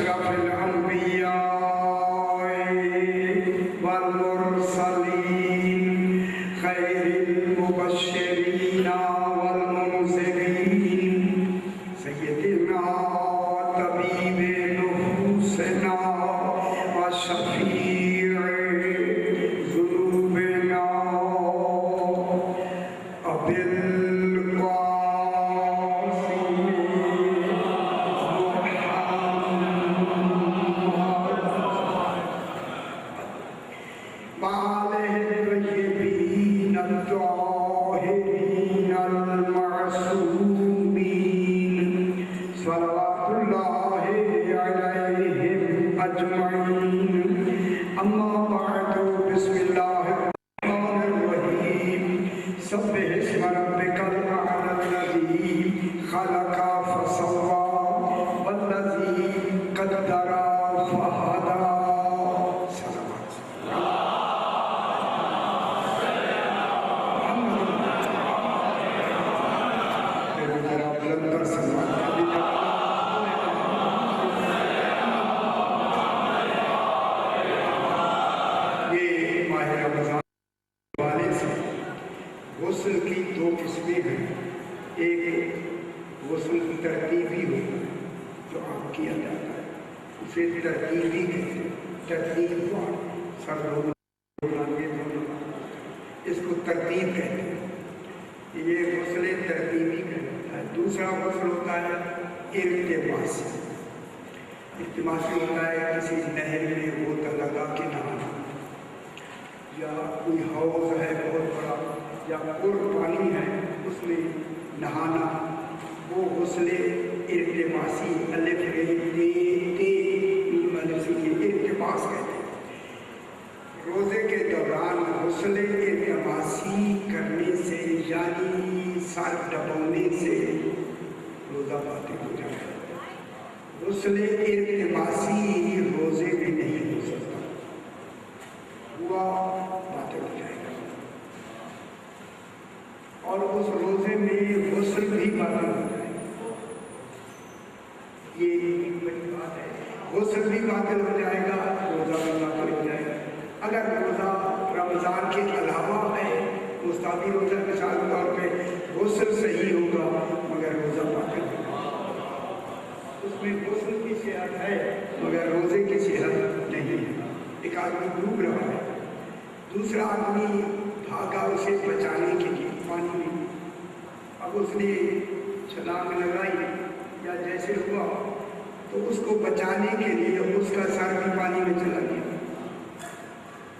أشرف الأنبياء والمرسلين خير المبشرين والمنذرين سيدنا طبيب نفوسنا وشفيع ذنوبنا أبي غسل کی دو قسمیں ہیں. ایک غسل ترتیبی ہوگا جو عام کیا جاتا ہے، اسے ترتیبی کہتے ہیں. ترتیب سر دھونا، اس کو ترتیب کہتے ہیں. یہ غسل ترتیبی کہتا ہے. دوسرا غسل ہوتا ہے التماسی. التماسی ہوتا ہے کسی نہر میں بوتل لگا کے نہانا، یا کوئی حوض ہے بہت بڑا یا پر پانی ہے اس میں نہانا. وہ غسل التماسی الف التماس کہتے ہیں. روزے کے دوران غسل التماسی کرنے سے یعنی سر ڈبونے سے روزہ باطل ہو جائے گا. غسل التماسی روزے میں نہیں ہو سکتا، ہوا باطل ہو جائے گا. اور اس روزے میں غسل بھی باطل ہو جائے گا. یہ ایک بڑی بات ہے. غسل بھی باطل ہو جائے گا، روزہ بھی باطل ہو جائے گا. اگر روزہ رمضان کے علاوہ ہے، مستحبی روزہ مثال کے طور پہ غسل صحیح ہوگا مگر روزہ باطل ہوگا. اس میں غسل کی صحت ہے مگر روزے کی صحت نہیں ہے. ایک آدمی ڈوب رہا ہے، دوسرا آدمی بھاگا اسے بچانے کے لیے پانی میں. اب اس نے چھلانگ لگائی یا جیسے ہوا تو اس کو بچانے کے لیے اس کا سر بھی پانی میں چلا گیا.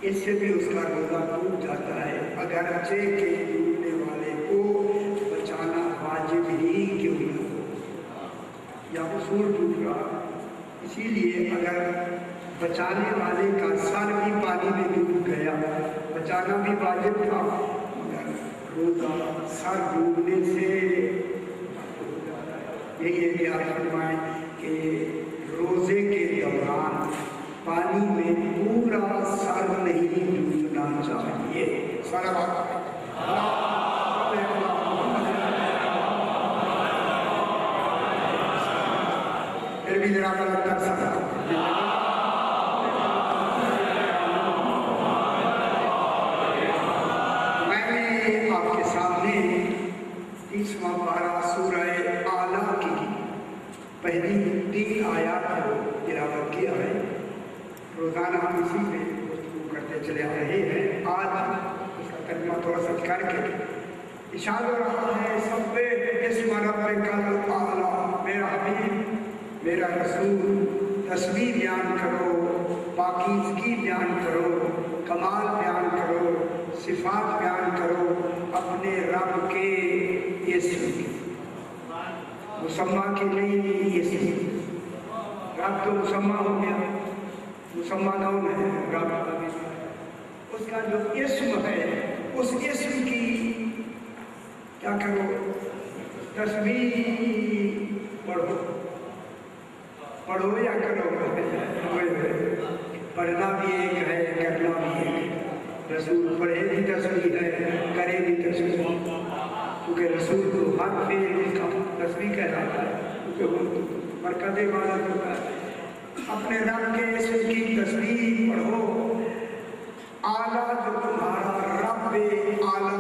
اس سے بھی اس کا روزہ ٹوٹ جاتا ہے، اگرچہ کہ ڈوبنے والے کو بچانا واجب ہی کیوں نہ ہو یا اصول ٹوٹ رہا. اسی لیے اگر بچانے والے کا سر بھی پانی میں ڈوب گیا، بچانا بھی واجب تھا مگر روزہ سر ڈوبنے سے ہو جاتا ہے. یہی احتیاط فرمائیں کہ روزے کے دوران پانی میں پورا سر نہیں ڈوبنا چاہیے. پھر بھی ذرا غلط کر سکتا. میں نے آپ کے سامنے 30واں پارہ سورہ اعلیٰ کی پہلی 3 آیات کو تلاوت کیا ہے. روزانہ ہم اسی میں گفتگو کرتے چلے آ رہے ہیں. آج اس کا ترجمہ تھوڑا سا کر کے ارشاد ہو رہا ہے سبح اسم ربک الاعلیٰ. میرا حبیب، میرا رسول تسبیح بیان کرو، پاکیزگی بیان کرو، کمال بیان کرو، صفات بیان کرو اپنے رب کے اسم کی. مسمہ کی نہیں اسم. رب تو مسمہ ہو گیا، مسمہ کون ہے؟ رب. اس کا جو اسم ہے اس اسم کی کیا کرو؟ تسبیح پڑھو. پڑھو یا کرو؟ پڑھنا بھی ایک ہے، کرنا بھی ایک ہے. رسول پڑھے بھی تسبیح ہے، کرے بھی تسبیح. کیونکہ رسول کو ہر فعل کا تسبیح کہلاتا ہے، کیونکہ وہ برکت والا ہوتا ہے. اپنے رب کے اسم کی تسبیح پڑھو. اعلیٰ جو تمہارا رب اعلیٰ.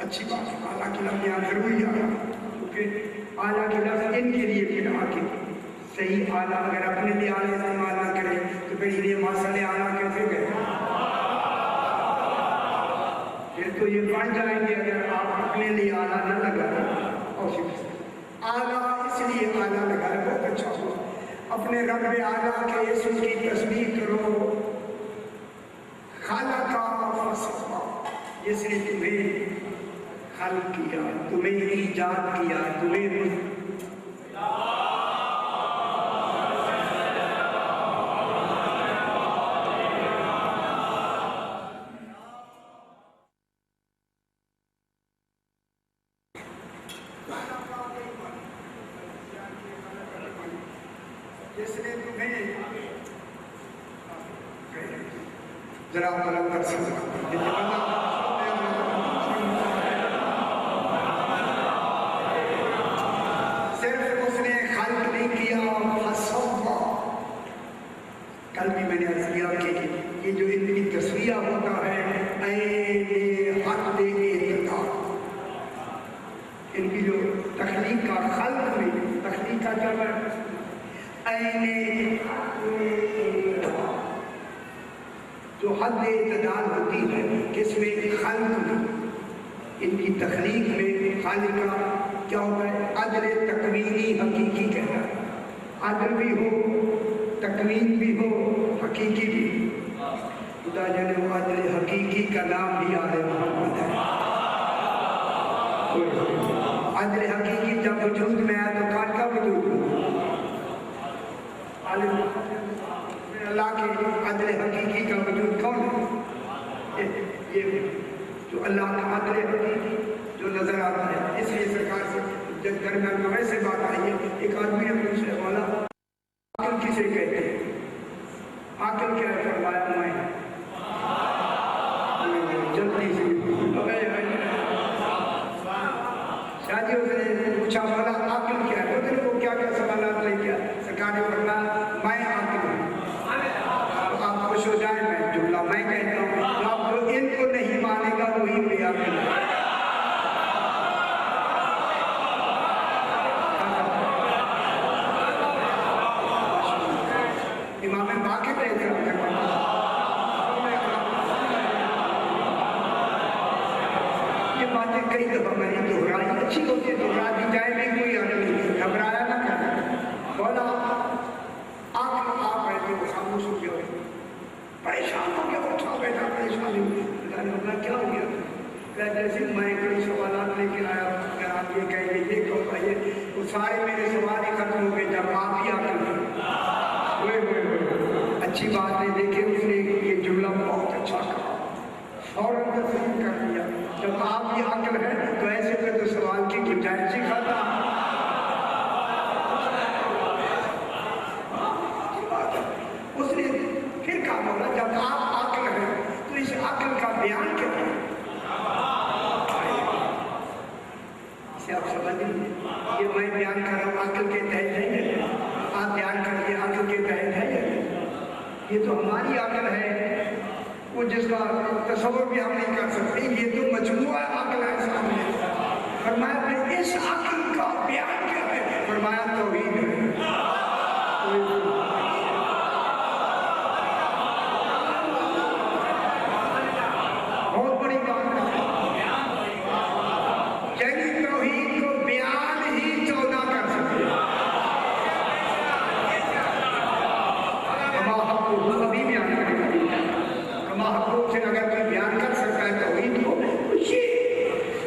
اچھی بات ہے، اعلیٰ کی لفظ یہاں ضروری آ رہا کیونکہ اعلیٰ کی لفظ ان کے لیے پھر آگے صحیح اعلیٰ اگر اپنے لیے اعلیٰ استعمال نہ کرے تو پھر یہ ماسل اعلیٰ کیسے گئے؟ پھر تو یہ بن جائیں گے اگر آپ اپنے لیے اعلیٰ نہ لگائیں. اور اعلیٰ اس لیے اعلیٰ لگائے بہت اچھا ہو. اپنے رب اعلیٰ کے اسم کی تسبیح کرو. خالق فسوا، جس نے تمہیں خلق کیا، تمہیں ایجاد کیا، تمہیں ذرا بلند کر سکتا صرف اس نے خلق نہیں کیا، فسوا. کل بھی میں نے عرض کیا کہ یہ جو ان کی تصویہ ہوتا ہے عین حد اعتدال، ان کی جو تخلیق کا خلق میں تخلیق کا جب عین جو حد اعتدال ہوتی ہے کس میں؟ خلق میں. ان کی تخلیق میں خالق کا کیا ہوتا ہے؟ عدل تکوینی حقیقی کہتا ہے. عدل بھی ہو، تکوین بھی ہو، حقیقی بھی. خدا جانے وہ عدل حقیقی کا نام بھی آل محمد ہے. عدل حقیقی جب وجود میں آیا تو کون کا وجود؟ اللہ کے عدل حقیقی کا وجود کون ہے؟ یہ جو اللہ کا عدل حقیقی جو نظر آتا ہے. اس لیے سرکار سے جب درمیان میں ویسے بات آئی ہے، ایک آدمی نے پوچھا مولا عقل کسے کہتے ہیں؟ عقل کیا ہے؟ فرمایا میں. جلدی سے شاہ جی اس نے پوچھا مولا عقل کیا ہے؟ اس نے وہ کیا کیا سوالات لے کیا؟ سرکار نے فرمایا میں عقل ہوں. آپ خوش ہو جائیں، میں جملہ میں کہتا ہوں، آپ جو ان کو نہیں مانے گا وہی بے عقل ہے. امام باقر کا احترام کرنا. یہ باتیں کئی دفعہ میں نے دہرائی، اچھی ہوتی ہے دہرا دی جائے بھی، کوئی آدمی گھبرایا نہ کرنا. بولا آپ ایسے خاموش ہو گیا، پریشان ہو گیا، اٹھا بیٹھا پریشان ہو گیا. کیا ہو گیا؟ جیسے میں کوئی سوالات لے کے آیا، اگر آپ یہ کہیں گے یہ کہو یہ وہ سارے میرے سوال ہی ختم ہو گئے جب آپ ہی آ کر. اچھی بات نہیں دیکھے اس نے یہ جملہ بہت اچھا کہا، فوراً تسلیم کر دیا. جب آپ کی عقل ہے تو ایسے میں تو سوال کی گنجائش ہی کھاتا. اس نے پھر کہا مولا جب آپ عقل ہے تو اس عقل کا بیان کیا ہے؟ اسے آپ سمجھ لیں، یہ میں بیان کر رہا ہوں عقل کے تحت ہے، آپ بیان کر کے عقل کے تحت ہے. یہ تو ہماری عقل ہے وہ جس کا تصور بھی ہم نہیں کر سکتے. یہ تو مجموعہ عقل ہے سامنے. فرمایا اس عقل کا بیان کیا ہے؟ فرمایا توحید ہے. بہت بڑی بات ہے. یعنی توحید کو بیان ہی 14 کر سکتے. ابھی بیان کرے گا کما حقوق سے اگر کوئی بیان کر سکتا ہے توحید کو.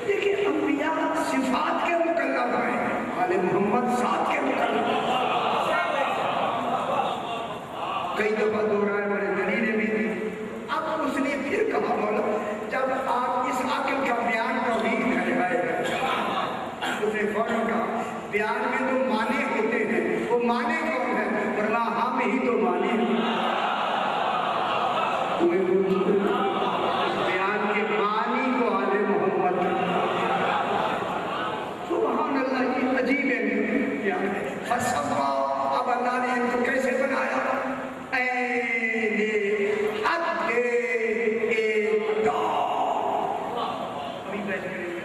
دیکھیں انبیاء صفات کے مکلف ہیں، آل محمد ذات کے مکلف ہیں. کئی دفعہ دہرایا بڑے دلیلیں بھی دی. اب اس نے پھر کہا مولا جب آپ اس عقل کا بیان توحید ہے، اس نے فوراً کہا بیان میں تو معنی ہوتے ہیں، وہ معنی کون ہے؟ ورنہ ہم ہی تو معنی ہیں. بیان کے معنی کو آل محمد. سبحان اللہ، یہ عجیب ہے. فسوا، اب अल्लाह ने इनको कैसे बनाया? ऐने हद्दे इक़्तिदार। अभी बैठ करेंगे।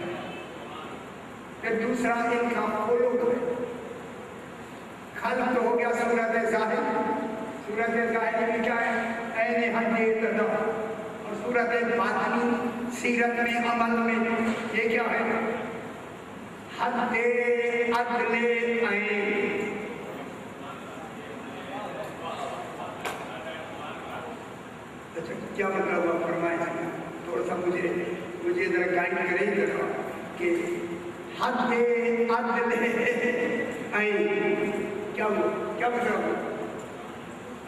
फिर दूसरा इनका खुलुक है। खल्क तो हो गया सूरत ज़ाहिर। सूरत ज़ाहिर में क्या है? ऐने हद्दे इक़्तिदार। और सूरत बातिनी सीरत में, अमल में ये क्या है? हद्दे अदले ऐन। अच्छा क्या मतलब आप फरमाएं? थोड़ा सा मुझे जरा गाइड करेंगे कि हद्दे अदले ऐन क्या मतलब?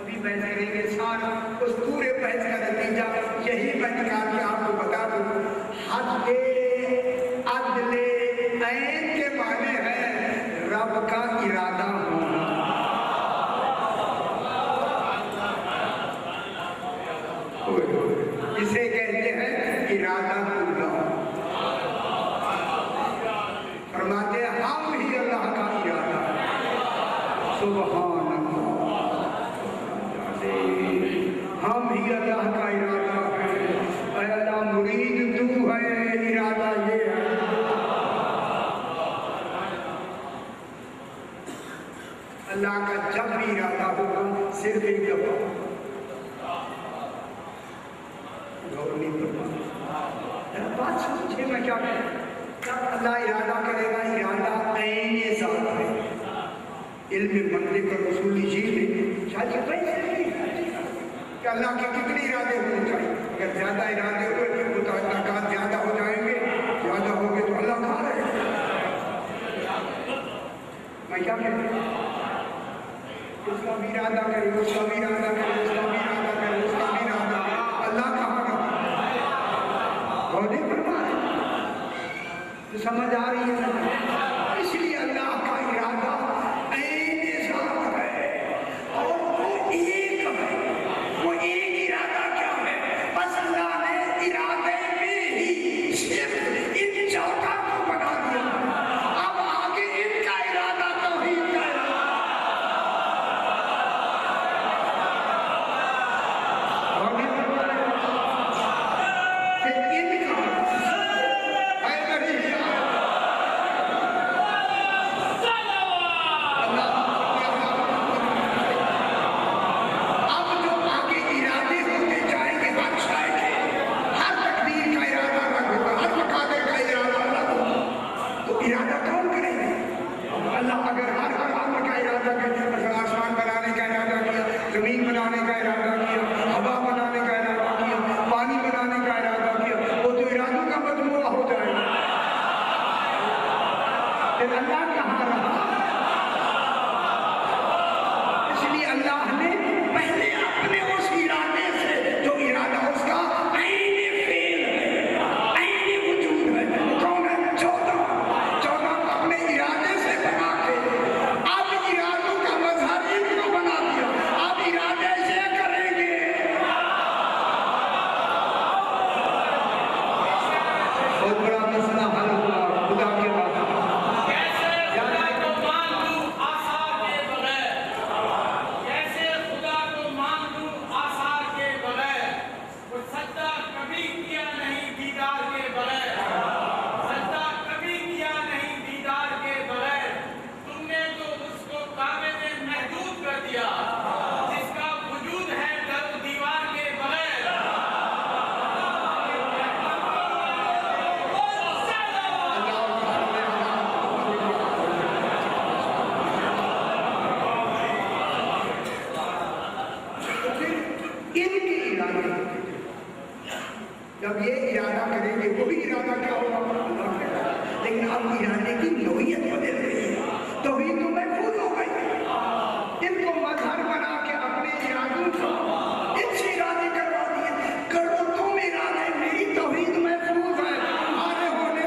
अभी बहस करेंगे। सारा उस पूरे बहस का नतीजा यही मैं निकाल के आपको बता दूं। हद्दे अदले ऐन के माने है रब का इरादा होना। इसे कहते हैं इरादा अल्लाह। फरमाते हैं हम ही अल्लाह का इरादा। सुभान अल्लाह, हम ही अल्लाह का इरादा है। अल्लाह मुरीद तू है, इरादा ये है। अल्लाह का जब भी इरादा होगा सिर्फ एक दफा बात समझे मैं क्या कहूँ? जब अल्लाह इरादा करेगा, इरादा ऐने ज़ात है। इल्म मंदिर का रसूल लीजिए शायद वैसे नहीं कि अल्लाह के कितने इरादे होने चाहिए। अगर ज्यादा इरादे हो तो अल्लाह का ज्यादा हो जाएंगे, ज्यादा हो गए तो अल्लाह कहाँ रहे? मैं क्या कहूँ? उसका भी इरादा करे, उसका भी इरादा करे, उसका भी इरादा करे, उसका भी इरादा। अल्लाह कहाँ रहा? तो समझ आ रही है? इसलिए अल्लाह का इरादा ऐने ज़ात है और वो एक है। वो एक इरादा क्या है? बस अल्लाह ने इरादे में ही सिर्फ इन चौथा को बना दिया। अब आगे इनका इरादा तो ही इनका जब ये इरादा करेंगे वो भी इरादा क्या होगा? लेकिन अब इरादे की नोयत बदल रही है, तौहीद तो महफूज हो गई। इनको मजहर बना के अपने इरादों को इनसे इरादे करवा दिए। करो तुम इरादे, मेरी तौहीद महफूज है। आने होने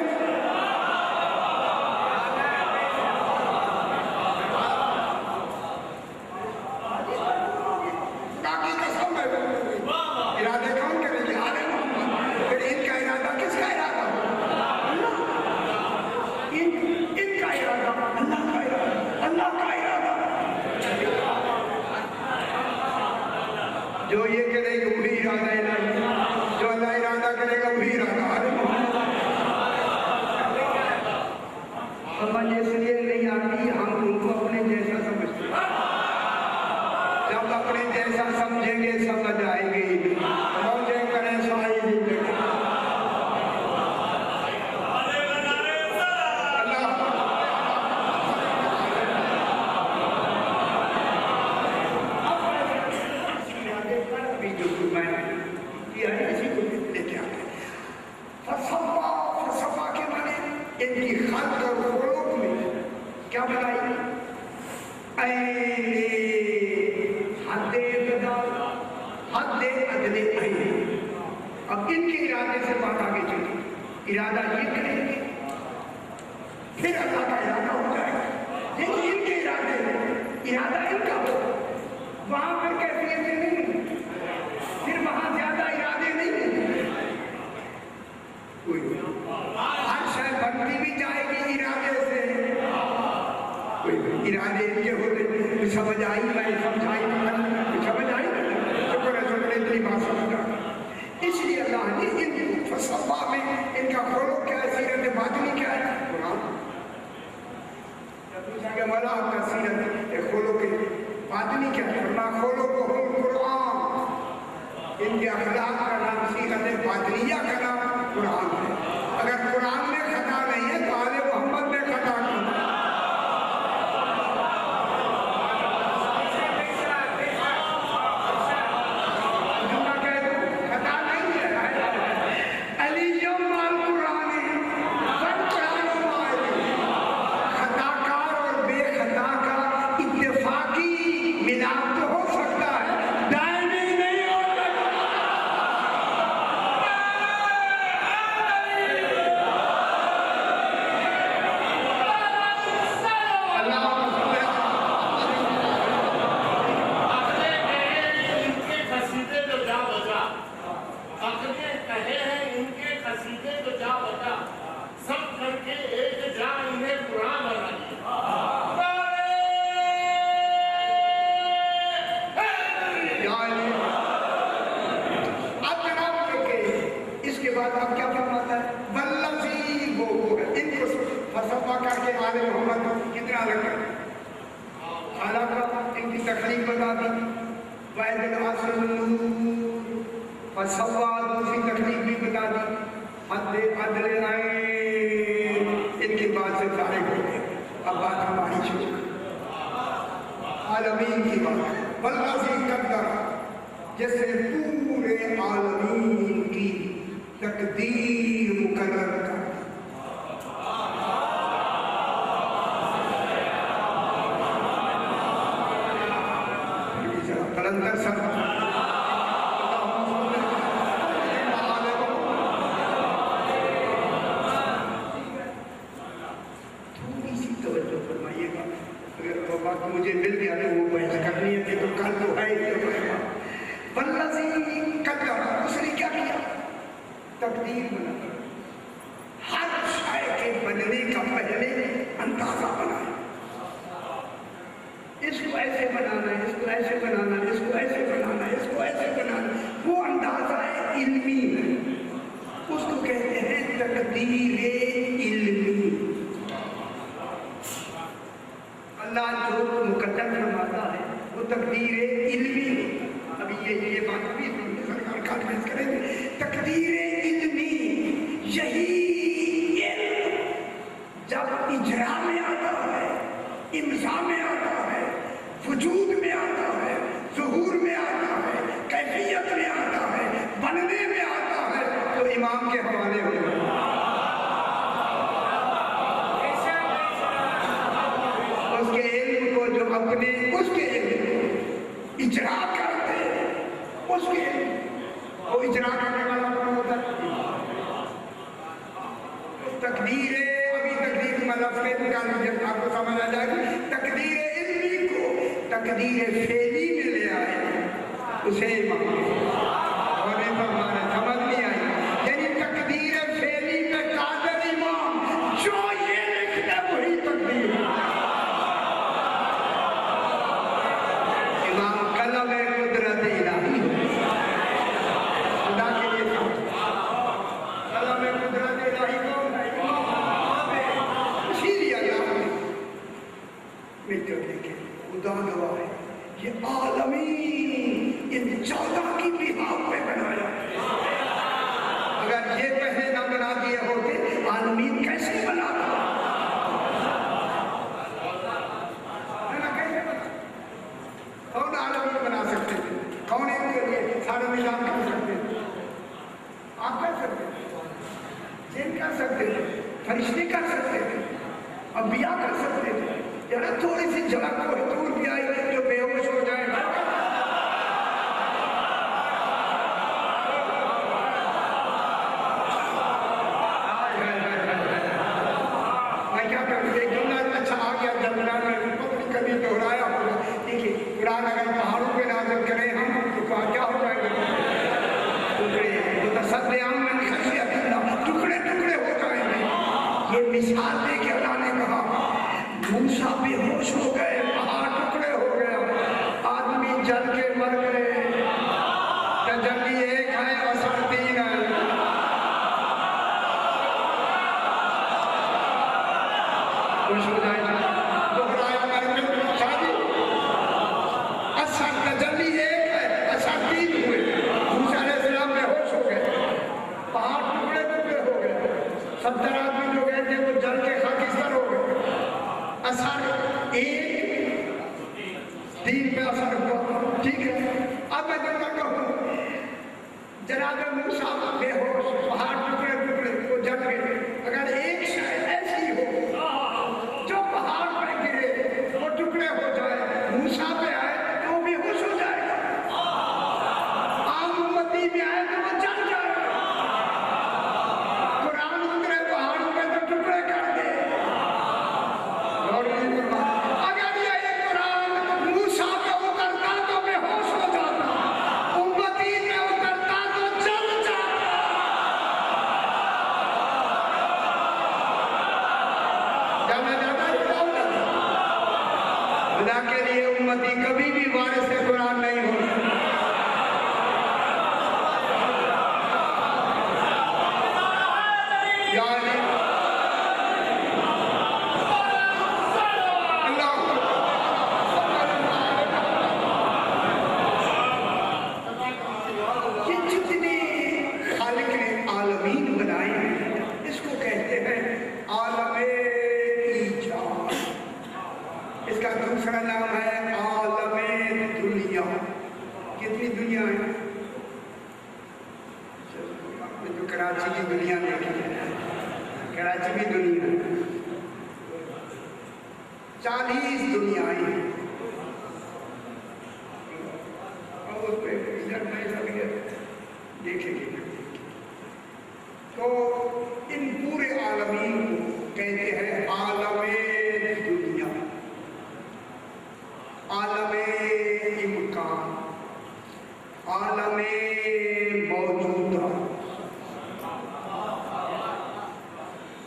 बाकी कसम है इरादे कौन करेंगे? आने इनका इरादा किसका इरादा? इनका इरादा جو یہ کرے گا وہی ارادہ الہی، جو اللہ ارادہ کرے گا وہی ارادہ الہی۔ سمجھ اس لیے نہیں آتی ہم ان کو اپنے جیسا سمجھتے ہیں، جب اپنے جیسا سمجھیں گے سمجھ آئے گی، موجیں کریں سائی زندگی۔ فلسفہ کے معنی ان کی خلق اور خلق میں کیا بتائی؟ حد ابتدا حد ادنی عین۔ اب ان کے ارادے سے بات آگے چلی، ارادہ یہ کریں گے پھر اللہ کا ارادہ ہو جائے گا، لیکن ان کے ارادہ ان کا ہو، وہاں پر کیفیتیں نہیں، پھر وہاں زیادہ ارادے نہیں، ہر شے بنتی بھی جائے گی ارادے سے، ارادے ان کے ہوتے سمجھ آئی، میں سمجھائی سمجھ آئی، شکر ہے سب نے اتنی بات سمجھا۔ اس لیے اللہ نے ان فلسفہ میں ان کا خلق کیا ہے، سیرت باطنی کیا ہے، قرآن۔ پوچھا کہ مولا آپ کا سیرت خلق باطنی کیا ہے، فرمایا خلقہم قرآن، ان کے اخلاق کا نام سیرت باطنیہ کا نام قرآن ہے۔ اگر قرآن میں خطا نہیں ہے تو آل محمد میں خطا نہیں ہے۔ جیسے پورے عالمین کی تقدیر مقرر کر قلندر صاحب تھوڑی سی توجہ فرمائیے گا، اگر وہ بات مجھے مل گیا تو وہ بحث کرنی ہے کہ تو کل تو ہے والذی قدر، اس نے کیا کیا؟ تقدیر بنا، ہر شے کے بننے کا پہلے اندازہ بنایا، اس کو ایسے بنانا ہے، اس کو ایسے بنانا ہے، اس کو ایسے بنانا ہے، اس کو ایسے بنانا ہے، وہ اندازہ علمی ہے، اس کو کہتے ہیں تقدیر علمی۔ اللہ جو مقدر فرماتا ہے وہ تقدیر علمی ہے۔ ابھی یہ بات بھی سرکار کانفرنس کریں گے، تقدیر علمی یہی علم جب اجرا میں آتا ہے، امضا میں آتا ہے، وجود میں آتا ہے، ظہور میں آتا ہے، کیفیت میں آتا ہے، بننے میں آتا ہے، تو امام کے حوالے ہو جائے۔ اس کے علم کو جو اپنے اس کے علم کو اجرا کرتے ہیں، اس کے وہ اجرا کرنے والا کون ہوتا ہے؟ تقدیر ابھی تقدیر مطلب جب آپ کو سمجھ آ جائے گی، تقدیر علمی کو تقدیر فعلی میں لے آئے، اسے امام ہونے پر ہمارا سمجھ نہیں آئی، یعنی تقدیر فعلی میں قادر امام جو یہ لکھتا وہی تقدیر امام قلم قدرت الہی خدا گواہ ہے یہ عالمین ان 14 کی بحاف پہ بنایا. اگر یہ پہلے نہ بنا دیے ہوتے عالمین کیسے بنا تھا؟ کون عالمین بنا سکتے تھے؟ کون ان کے لیے سارے نظام کر سکتے تھے؟ آپ کر سکتے تھے، جن کر سکتے تھے، فرشتے کر سکتے تھے، انبیاء کر سکتے تھے. ذرا تھوڑی سی جھلک کوئی دور بھی آئی جو بے ہوش ہو جائے گا. میں کیا کروں؟ ایک جملہ اچھا آ گیا درمیان میں کبھی دہرایا ہوگا. دیکھیے قرآن اگر پہاڑوں پہ نازل کریں ہم تو کیا ہو جائے گا؟ ٹکڑے ٹکڑے ہو جائیں گے. یہ مثال دے کے اللہ نے کہا موسیٰ بے ہوش ہو گئے، پہاڑ ٹکڑے ہو گیا، آدمی جل کے مر گئے. تجلی ایک ہے، اثر 3 ہے. خوش ہو جائے گا دوہرایا کر کے شادی. اثر تجلی ایک ہے، اثر 3 ہوئے. موسیٰ علیہ السلام بے ہوش ہو گئے، پہاڑ ٹکڑے ٹکڑے ہو گئے. 70 آدمی جو گئے تھے وہ جل کے خاکستر ہو گئے. اثر 1 3 پہ اثر ہوا. ٹھیک ہے، اب میں جب کہوں جناب موسیٰ بے ہوش، پہاڑ ٹکڑے ٹکڑے وہ جل گئے. اگر ایک شاید ایسی ہو جو پہاڑ پہ گرے وہ ٹکڑے ہو جائے، موسیٰ پہ آئے تو وہ بے ہوش ہو جائے گا. عام امتی میں آئے تو وہ جل جائے گا. قرآن اترے پہاڑوں پہ تو ٹکڑے کر دے. اگر یہ قرآن موسیٰ پہ اترتا تو بے ہوش ہو جاتا، امتی پہ اترتا تو جل جاتا. جانا جاتا خدا کے لیے امتی کبھی بھی وارث قرآن نہیں ہو. دوسرا نام ہے عالم دنیا. کتنی دنیا ہے؟ جو کراچی کی دنیا دیکھی، کراچی بھی دنیا ہے. 40 دنیایں ہیں. اور اس پہ ادھر میں لگ گیا دیکھیں گے تو ان پورے عالمین کو کہتے ہیں عالم دنیا، عالم امکان، عالم موجودہ.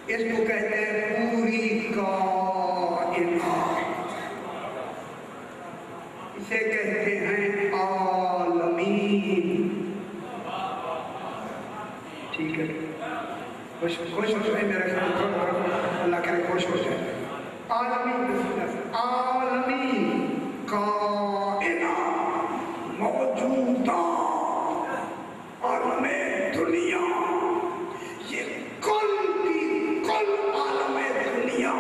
اس کو کہتے ہیں پوری کائنات. اسے کہتے ہیں عالمین. ٹھیک ہے، خوش ہو جائے میرے خیال، اللہ کرے خوش ہو جائے. عالمی کائنات موجودہ، عالم دنیا، یہ کل کی کل عالم دنیا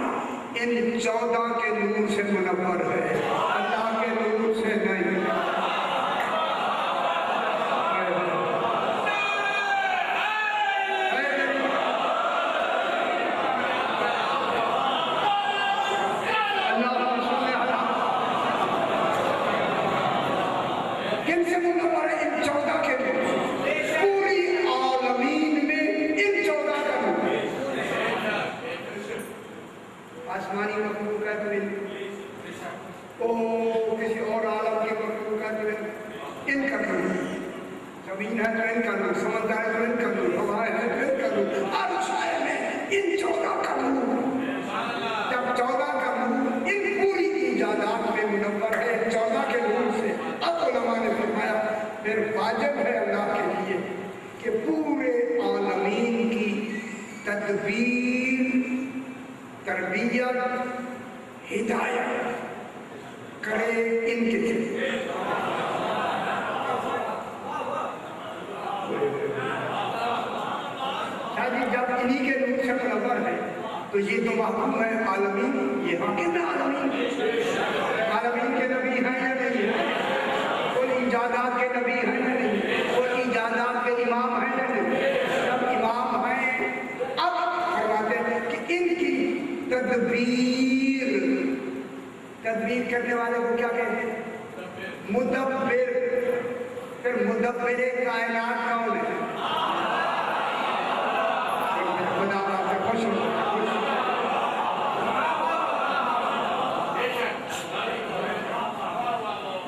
ان 14 کے نور سے منور ہے، اللہ کے نور سے نہیں. آسمانی مخلوقات میں کسی اور عالم کی مخلوقات میں ان کا نور، زمین ہے تو ان کا نور، سمندر ہے تو ان کا نور، ہوائیں ہے تو ان کا نور، عرش ہے میں ان 14 کا نور. جب 14 کا نور ان پوری ایجادات میں منور ہے، 14 کے نور سے. اب علماء نے فرمایا پھر واجب ہے اللہ کے لیے کہ پورے عالمین کی تدبیر، تربیت، ہدایت कड़े इनके थे। जब इन्हीं के नूर से मुनव्वर है तो ये तो महबूब है आलमीन, ये हाकिम है आलमीन। आलमीन के नबी हैं या नहीं? कोई इजादात के नबी हैं या नहीं? कोई इजादात के इमाम हैं या नहीं? जब इमाम हैं अब फरमाते हैं कि इनकी तदबीर करने वाले को क्या कहते हैं? मुदब्बिर। फिर मुदब्बिर कायनात कौन है?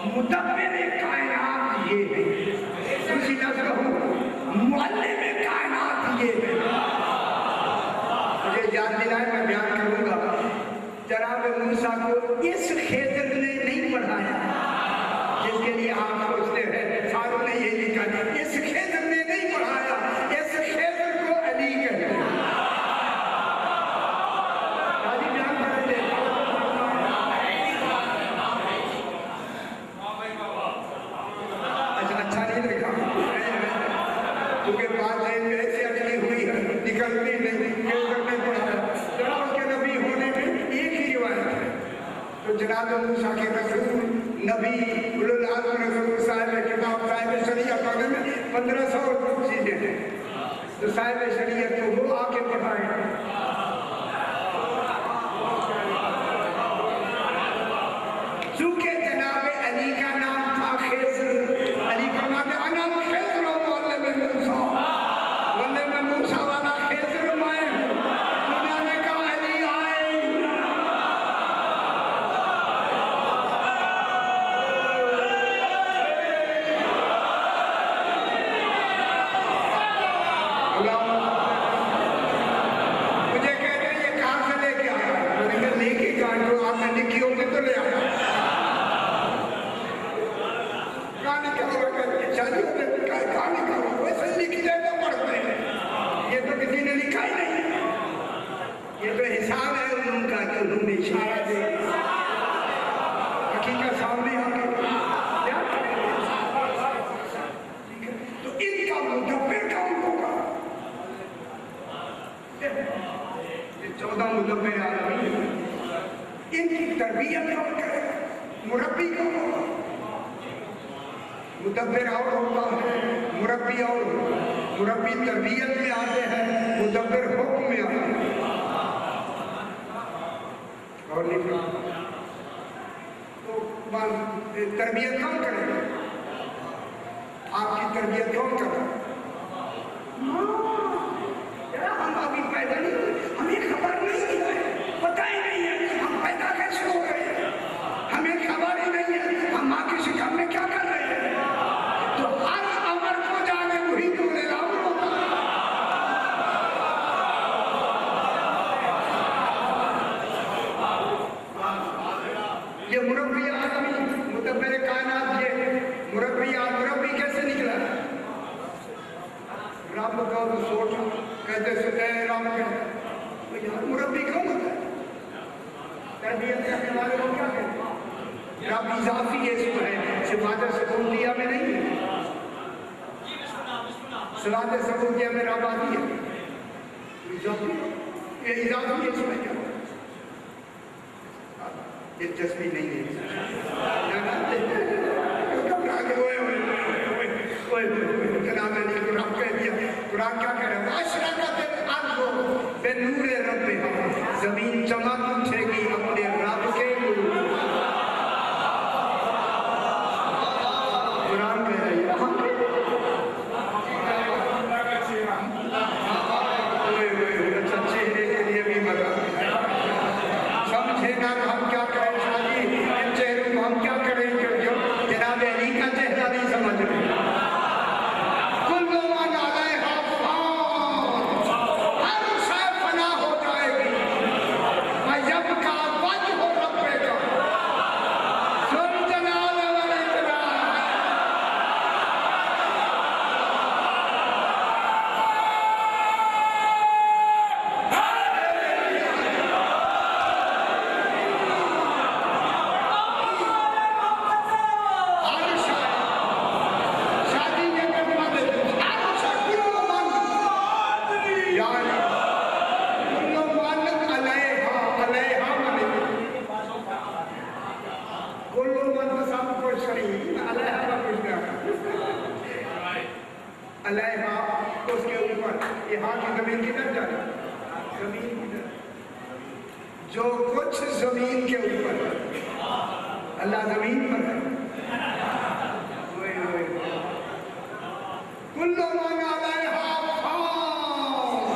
मुदब्बिर कायनात ये है। दूसरी लफ्ज़ कहूं, मुअल्लिम कायनात ये है। मुझे याद दिलाए, मैं बयान करूंगा। जनाब मूसा को इस खेतर ने नहीं पढ़ाया जिसके लिए आप सोचते हैं फारूक ने ये लिखा, इस खेतर ने नहीं पढ़ाया, इस खेतर को अली कहते हैं। अच्छा नहीं देखा क्योंकि बात ऐसी अटकी हुई है, निकलती नहीं, खेतर नहीं पढ़ाया। जनाब के नबी होने में एक ही रिवायत है। तो जनाब मूसा के रसूल नबी उलुल आज़म रसूल साहिब किताब साहिब शरीयत पढ़ने में 1500 चीजें हैं। तो साहिब शरीयत को वो आके पढ़ाए। चूंकि जनाब अली का नाम था खेसर, अली फरमाते अना खेसर मोहल्ले में मूसा, मोहल्ले में मूसा वाला खेसर मैं हूँ। उन्होंने कहा अली आए। मुझे कहते हैं ये कहाँ से लेके आया? मैंने लेके कहा जो आपने लिखी होगी तो ले आया। कहानी क्या होगा? शादियों में कहानी का वैसे लिखते तो पढ़ते हैं, ये तो किसी ने लिखा ही नहीं। ये तो हिसाब है उनका कि उन्होंने इशारा दे हकीकत सामने आ गई। तो इनका मुदब्बिर कौन होगा? 14 मुदब्बिर आलमीन, इनकी तरबियत कौन करेगा? मुरब्बी कौन होगा? मुदब्बिर और होता है, मुरब्बी और होता है। मुरब्बी तरबियत में आते हैं, मुदब्बिर हुक्म में आते हैं। और लिखा तो तरबियत कौन करेगा? आपकी तरबियत कौन करेगा? हम अभी पैदा नहीं हुए, हमें खबर नहीं है, पता ही नहीं है हम पैदा कैसे हो गए, हमें खबर ही नहीं है हम माँ की शिकम में क्या कर रहे हैं। तो हर अमर को जाने वही तो निलाम होता है। ये मुरब्बी आदमी मुदब्बिर कायनात, ये मुरब्बी कैसे निकला? रब का सोच कहते सुने रब के तो यार मुरब्बी कौन होता है? तरबियत करने वाले को क्या कहते हैं? रब इजाफी इसम है, सिफात सबूतिया में नहीं है। सिफात सबूतिया में रब आती है, ये इजाफी इसम है। क्या दिलचस्पी नहीं है। कुरान क्या कह रहा है? जमीन चमक उठेगी अपने रब के नूर। कुरान कह रही है चेहरे के लिए भी बता समझे ना हम क्या करें शादी, इन चेहरों को हम क्या करें जो जनाब अली का चेहरा नहीं समझ रहे। हर शय फना हो जाएगी, जब का सलीम अलैहा बुशरा अलैहा, उसके ऊपर यहाँ की जमीन किधर जाए, जमीन किधर, जो कुछ जमीन के ऊपर अल्लाह जमीन पर है। कुल्लु मन अलैहा फान,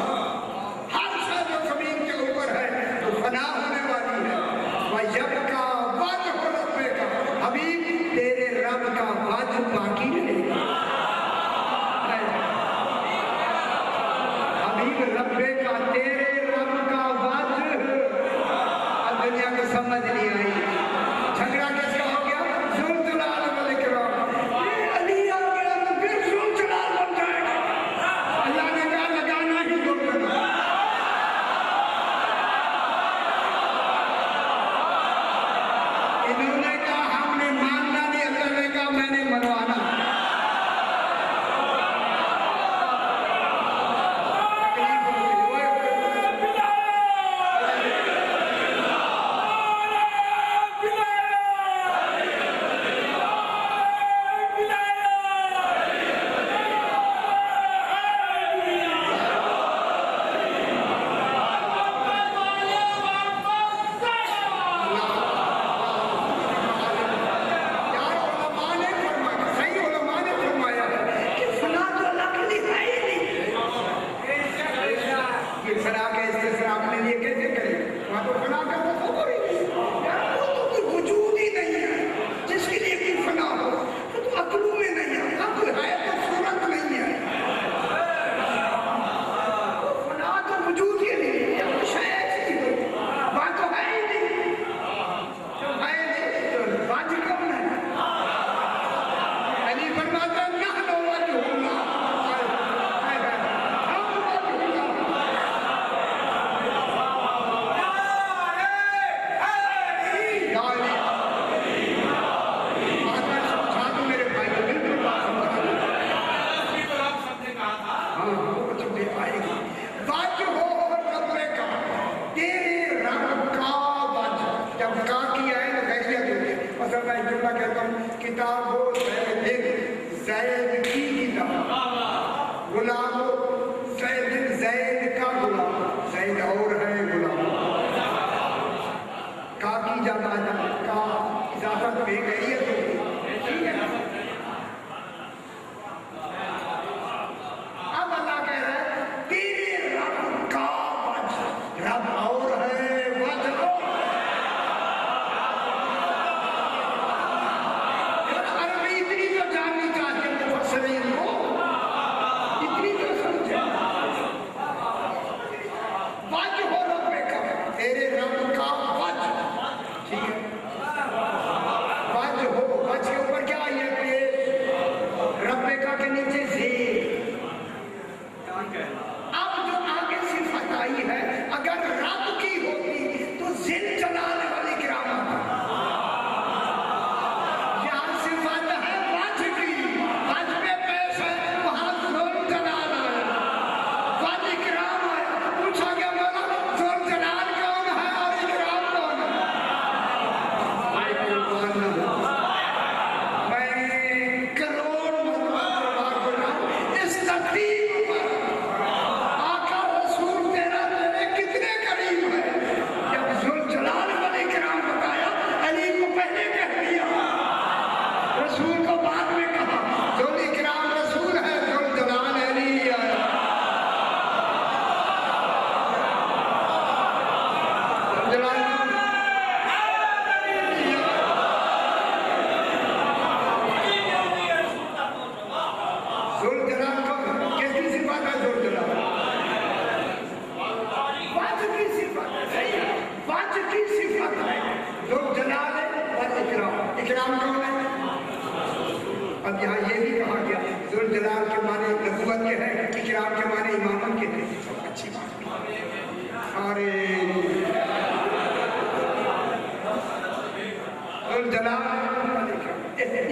हर शय जो जमीन के ऊपर है तो फना होने वाली है। वयब्का वजहु रब्बिका, हबीब तेरे रब का वजह बाकी रहेगा। हबीब रब्बे का, तेरे रब का वजह, अब दुनिया को समझ नहीं आई। झगड़ा किसका हो गया, जुल जलाल वल इकराम, ये अली आ गया तो फिर जुल जलाल बन जाएगा। अल्लाह ने कहा लगाना ही जुल जलाल। इन्होंने कहा हमने मानना नहीं, अल्लाह ने कहा मैंने मनवाना।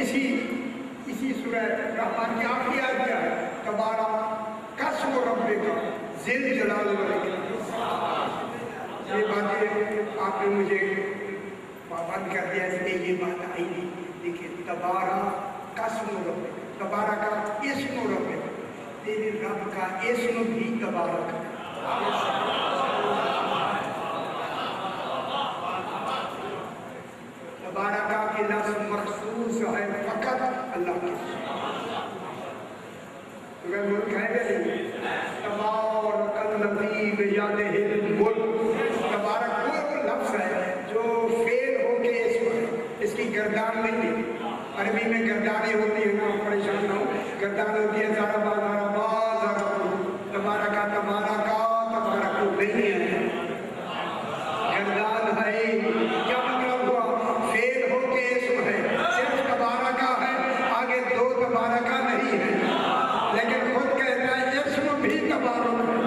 इसी सूरह रहमान की आखिरी आयत क्या है, तबारा कसम रब्बे का ज़िल जलाल वल इकराम। ये बातें आपने मुझे पाबंद कर दिया, इसलिए ये बात आई नहीं। देखिए तबारा का सुनो रब, तबारा का इसमो रब, तेरे रब का इसम भी तबारक है। तबारा का के लफ्ज़ मखसूस है फकत अल्लाह के। तो मुल्क है नहीं, तबारक लतीफ यादिहिल मुल्क, तबारक वो लफ्ज़ है जो फेल होके इसकी गर्दान नहीं है। अरबी में गर्दानें होती है ना, परेशान ना हो, गर्दान होती है ज़ारबा ज़ारबा ज़ारबा, तबारक को नहीं है, गर्दान है। क्या मतलब हुआ? फेल होके इसम है, सिर्फ तबारक है, आगे दो तबारक नहीं है, लेकिन खुद कहता है इसम भी तबारक है।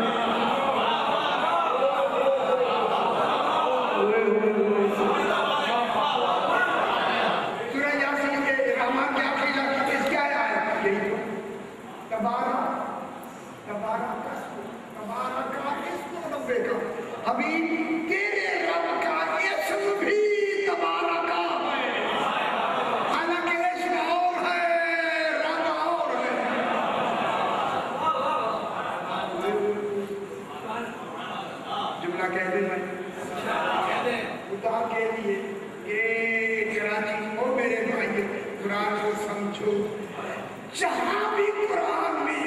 अभी तेरे रब का इसम भी तबारक है, हालांकि इसम और है, रब और है। जुमला कह दे मैं खुदा के लिए ये कराची और मेरे भाई कुरान को समझो, जहां भी कुरान में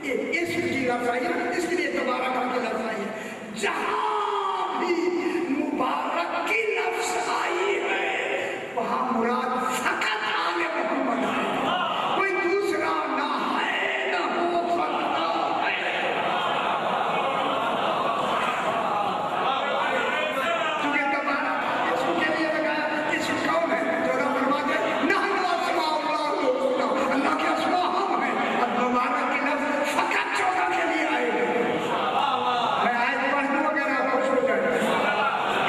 ये इसम की लफ्ज़ आई है, इसके लिए तबारक की लफ्ज़ आई है, जहां भी मुबारक की लफ्ज़ आई है वहां मुराद फकत आले मोहम्मद है, कोई दूसरा ना है ना हो सकता है। क्योंकि तबारक इसके लिए लगाया, इसम कौन है जो रब फरमाते हैं नहनु अस्माउल्लाह, अल्लाह के अस्मा हम हैं, और मुबारक की लफ्ज़ फकत चौदह के लिए आई है। मैं आयत पढ़ दूं अगर आप खुश हो जाए।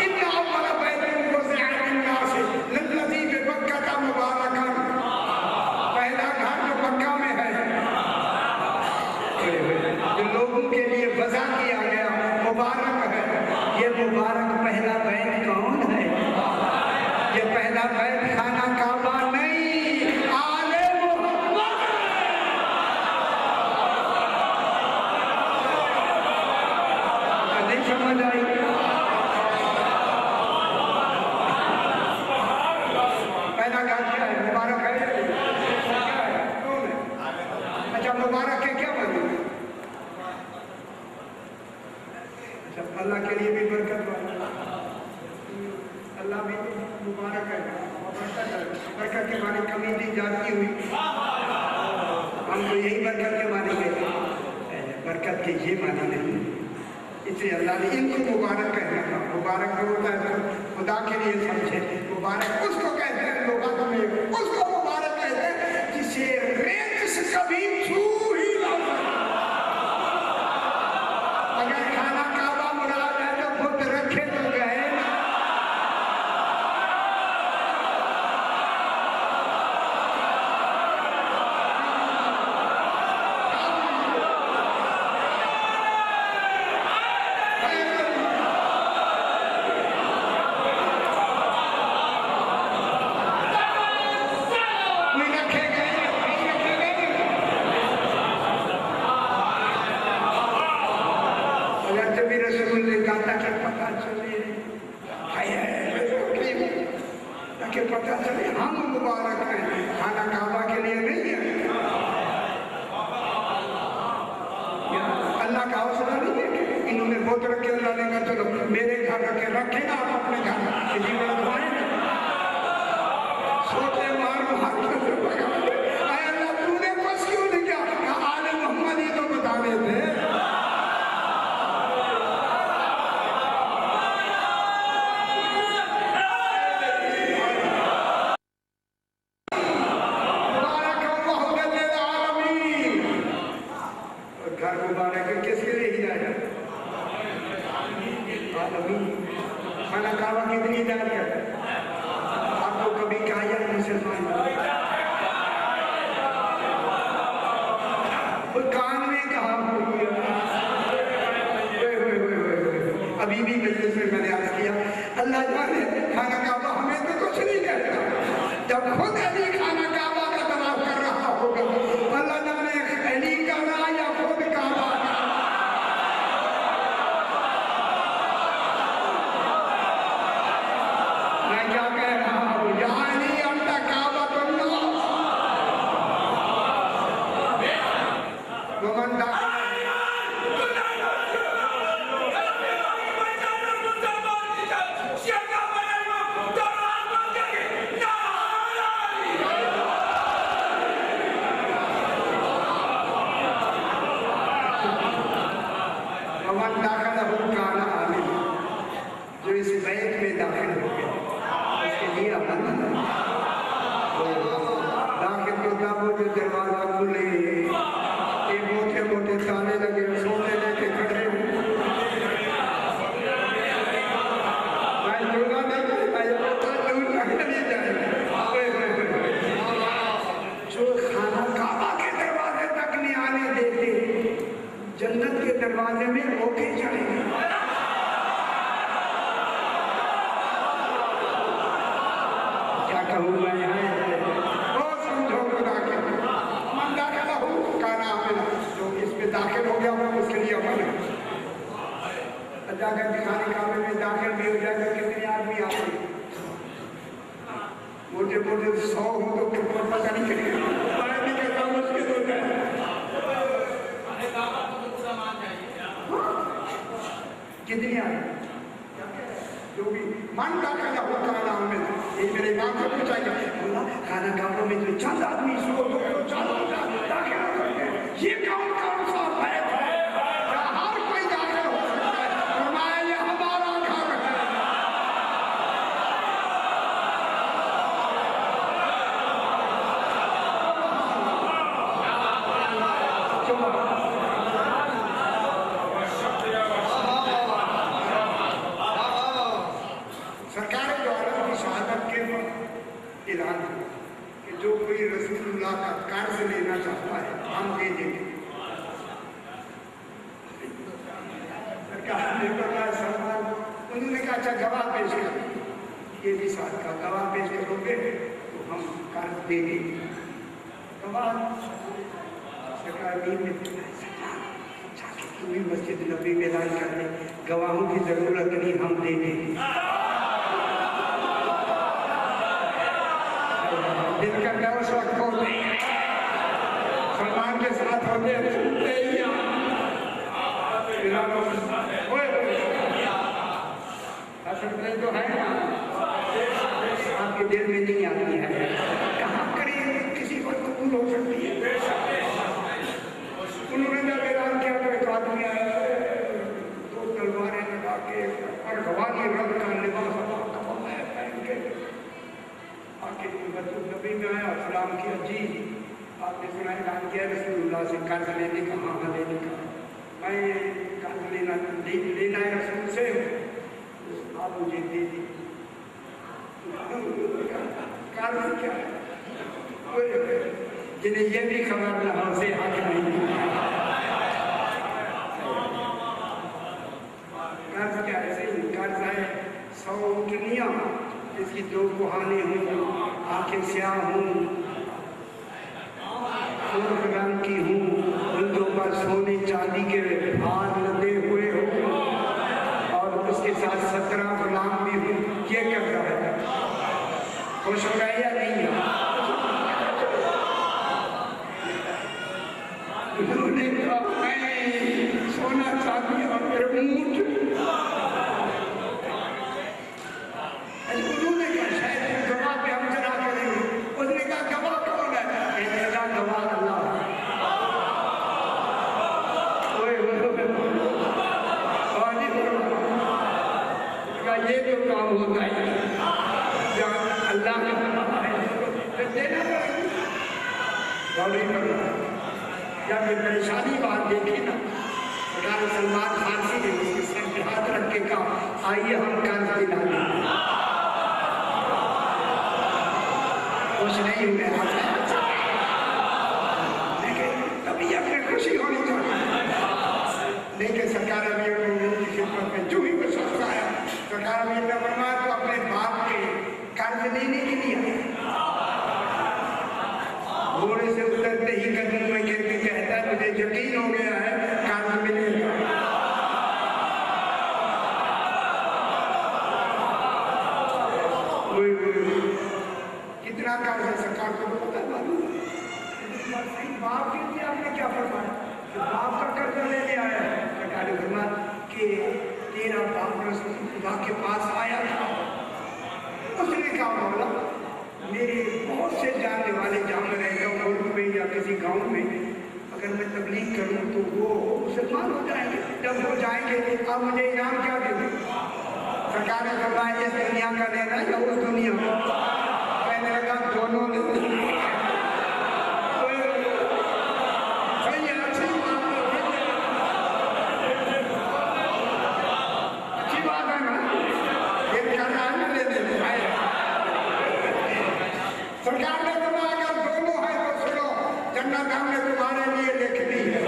इन्ना अव्वल बैतिन वुज़िअ लिन्नास लल्लज़ी बिबक्कता मुबारकन, पहला घर जो मक्का में है, जो लोगों के लिए वज़ा किया गया मुबारक है। ये मुबारक पहला बैत कौन है? ये पहला बैत खाना काबा नहीं, आले मोहम्मद। नहीं समझ आई? पहला घर क्या है? मुबारक है, क्या है, कौन है? अच्छा मुबारक के क्या बने? अच्छा अल्लाह के लिए भी बरकत वाला, अल्लाह भी मुबारक है, बरकत के माने कमी दी जाती हुई, हम तो यही बरकत के माने कहते हैं, बरकत के ये माने नहीं। इसलिए अल्लाह ने इनको मुबारक कहना था। मुबारक जो होता है खुदा के लिए समझे, मुबारक उसको कहते हैं, लोग में उसको मुबारक कहते हैं जिसे रेत कभी छू ही ना सके। अगर खाना काबा मुराद है तो खुद रखे तो गए ना। पता चले हम मुबारक हैं, खाना काबा के लिए नहीं है। अल्लाह का हौसला नहीं है कि इन्होंने बहुत रखे, अल्लाह ने कहा चलो मेरे घर रखे ना आप अपने घर, किसी को रखवाएंगे सोचे मारो अल्लाह तूने बस क्यों नहीं किया? कहा आले मोहम्मद ये तो बता देते। किसके लिए हिदायत? खाना काबा कितनी हिदायत है? आपको कभी कहा या मुसलमान कान में कहा? अभी भी मजलिस में मैंने अर्ज किया, अल्लाह जाने खाना काबा हमें तो कुछ नहीं करता। जब खुद अली खाना काबा का तवाफ कर रहा होगा, अल्लाह जाने अली का रहा या खुद काबा का। मैं क्या कह रहा हूँ, या अली अंता काबा तुल्लाह वमन दाखिल जो इस बैत में दाखिल हो गया उसके लिए अमन दाखिल तो तब वो जो दरवाजा खुले, ये मोटे मोटे ताले लगे, सोने लेके खड़े हो। मैं दूंगा नहीं जो खाना काबा के दरवाजे तक नहीं आने देते, जन्नत के दरवाजे में रोके जाएंगे। दाखिल हो गया उसके लिए अमल है। जाकर दिखाने काबे में दाखिल भी हो जाएगा। कितने आदमी आते हैं, मोटे मोटे 100 हो तो कितना पता नहीं चलेगा। मैं भी कहता हूँ उसके दो जाए कितनी आदमी जो भी मन दाखिल हो खाना में, ये मेरे इमाम से पूछाएगा बोला खाना काबे में जो चंद आदमी इसको दाखिल हो करते हैं, ये कौन कौन सा बैत है? हर कोई दाखिल हो सकता है। फरमाया ये हमारा घर है। सरकार द्वारा की शहादत के ऐलान हुआ कि जो कोई रसूलुल्लाह का कर्ज लेना चाहता है हम दे देंगे। सरकार ने कहा सलमान, उन्होंने कहा अच्छा गवाह पेश कर, ये भी साथ का गवाह पेश करोगे तो हम कर्ज दे देंगे। गवाह सरकार में पूरी मस्जिद नबी में ऐलान कर दे, गवाहों की जरूरत नहीं, हम दे देंगे। दिल का डर उस वक्त हो सलमान के साथ होते तो है ना, आपके दिल में नहीं आती है। कहाँ करें किसी को कबूल हो सकती है। उन्होंने जब ऐलान किया तो एक आदमी आया, 2 तलवारें लगा के और गवाही रंग का लिबास पहन के आके नबी में आया, सलाम किया, जी आपने सुना ऐलान किया रसूलुल्लाह से कर्ज लेने का। हाँ लेने का, मैं कर्ज लेना है रसूल से, आप मुझे दे दी। कर्ज क्या है? जिन्हें ये भी खबर न हो से हक नहीं। कर्ज क्या है? कर्ज है 100 ऊँटनियाँ जिसकी 2 कुहाने हों, आंखें स्याह हों, रंग की हूँ, उनके ऊपर सोने चांदी के हार लदे हुए हो और उसके साथ 17 गुलाम भी हूँ। ये कर रहा है, खुश हो गया या नहीं? उन्होंने कहा मैं सोना चांदी और मेरे ऊँट। उन्होंने कहा शायद गवाह पे हम चला करेंगे। उसने कहा गवाह कौन है? मेरा गवाह अल्लाह। ये जो काम होता है जब अल्लाह का देना पड़ेगा। जब ये परेशानी बात देखी ना, सरकार सलमान फारसी ने उसके सर पे हाथ रख के कहा आइए हम कर्ज दिला दें। कुछ नहीं हुए, तभी अपनी खुशी होनी चाहिए। लेकिन सरकार अमीर की खिदमत में जो ही कुछ आया, सरकार अमीर ने फरमाया तो अपने बाप के कर्ज लेने के लिए घोड़े से उतरते ही कदम में गिर के कहता है मुझे यकीन हो गया है कर्ज मिलेगा। कितना कर्ज है सरकार को पता मालूम है। बाप के लिए आपने क्या फरमाया? बाप का कर्जा ले लिया है। सरकार ने फरमाया कि तेरा बाप खुदा के पास आया था, उसने कहा मौला मेरे बहुत से जानने वाले जहाँ में रहता हूँ मुल्क में या किसी गांव में, अगर मैं तबलीग करूँ तो वो मुसलमान हो जाएंगे। जब हो जाएंगे अब मुझे इनाम क्या देंगे? सरकार ने फरमाया इस दुनिया का लेना या उस दुनिया का? कहने लगा दोनों सरकार ने बोला अगर दोनों है तो सुनो, जन्नत हमने तुम्हारे लिए लिख दी है।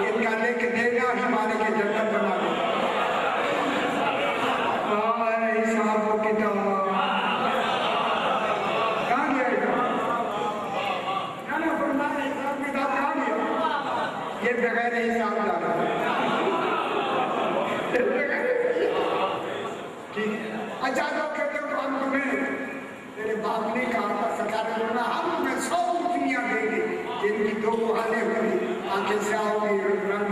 इनका लिख देगा ही माने के जन्नत बना देगा। हिसाब किताब कहाँ गया? ना फरमाया हिसाब किताब कहाँ गया? ये बगैर हिसाब डाला ठीक है। अच्छा तो कहते हो हम तुम्हें तेरे बाप ने कहा था सरकार ने बोला हम तुम्हें 100 दुनिया देंगे जिनकी 2 गुहाले होंगी, आंखें से होगी, रंग